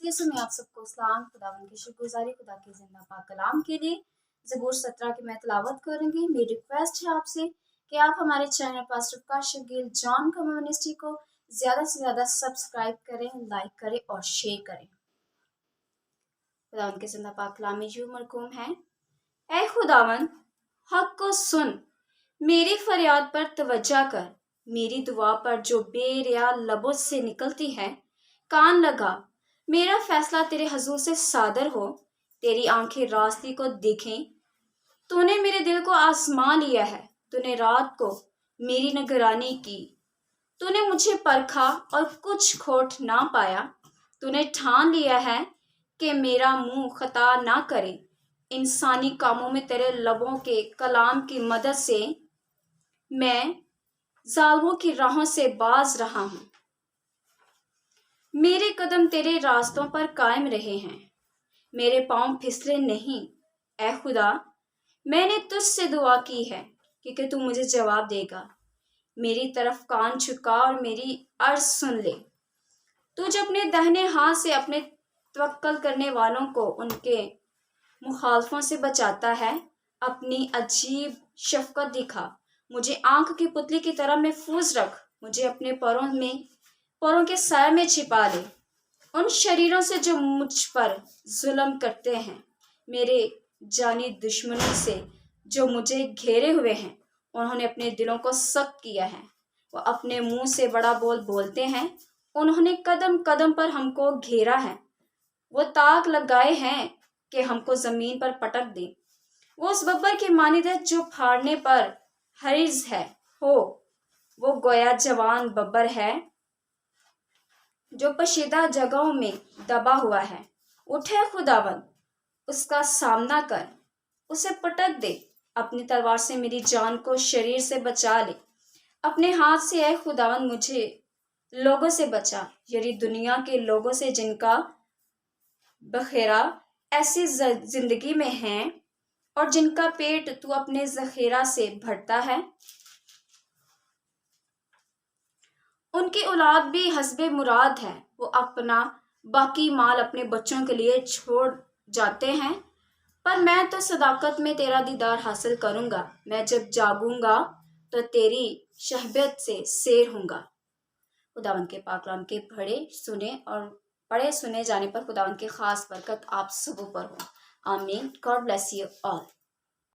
इसलिए से मैं आप सबको सलाम खुदावन की शुक्रगुजारी खुदा के जिंदा पाक कलाम के लिए ज़बूर 17 की मैं तलावत करूंगी। मेरी रिक्वेस्ट है आपसे कि आप हमारे channel pastor Kashif Gill John का मिनिस्ट्री को ज़्यादा से ज़्यादा सब्सक्राइब करें, लाइक करें और शेयर करें। खुदावन के जिंदा पाक कलाम में यूं मरकूम है, ऐ खुदावन हक को सुन, मेरी फरियाद पर तवज्जो कर, मेरी दुआ पर जो बेरिया लबों से निकलती है कान लगा। मेरा फैसला तेरे हजूर से सादर हो, तेरी आंखें रास्ते को देखें। तूने मेरे दिल को आजमा लिया है, तूने रात को मेरी निगरानी की। तूने मुझे परखा और कुछ खोट ना पाया। तूने ठान लिया है कि मेरा मुंह खता ना करे। इंसानी कामों में तेरे लबों के कलाम की मदद से मैं जालिमों की राहों से बाज रहा हूं। मेरे कदम तेरे रास्तों पर कायम रहे हैं, मेरे पांव फिसले नहीं। ऐ खुदा, मैंने तुझसे दुआ की है कि तू मुझे जवाब देगा। मेरी तरफ कान झुका और मेरी अर्ज सुन ले। तू जब अपने दाहिने हाथ से अपने तवक्कल करने वालों को उनके मुखालफों से बचाता है, अपनी अजीब शफकत दिखा। मुझे आंख की पुतली की तरह महफूज रख, मुझे अपने पैरों के साए में छिपा ले। उन शरीरों से जो मुझ पर जुल्म करते हैं, मेरे जानी दुश्मनों से जो मुझे घेरे हुए हैं, उन्होंने अपने दिलों को सख्त किया है। वो अपने मुंह से बड़ा बोल बोलते हैं, उन्होंने कदम कदम पर हमको घेरा है। वो ताक लगाए हैं कि हमको जमीन पर पटक दे। वो उस बब्बर की मानिद है जो फाड़ने पर हरिज है हो। वो गोया जवान बब्बर है जो पशीदा जगहों में दबा हुआ है। उठे खुदावन, उसका सामना कर, उसे पटक दे। अपनी तलवार से मेरी जान को शरीर से बचा ले। अपने हाथ से ऐ खुदावन मुझे लोगों से बचा, यानी दुनिया के लोगों से जिनका बखेरा ऐसी जिंदगी में है और जिनका पेट तू अपने जखीरा से भरता है। उनकी औलाद भी हस्बे मुराद है, वो अपना बाकी माल अपने बच्चों के लिए छोड़ जाते हैं। पर मैं तो सदाकत में तेरा दीदार हासिल करूंगा। मैं जब जागूंगा तो तेरी शहबत से सैर होऊंगा। खुदावन के पाक कलाम के पढ़े सुने जाने पर खुदावन की खास बरकत आप सबों पर हो। आमीन। God bless you all.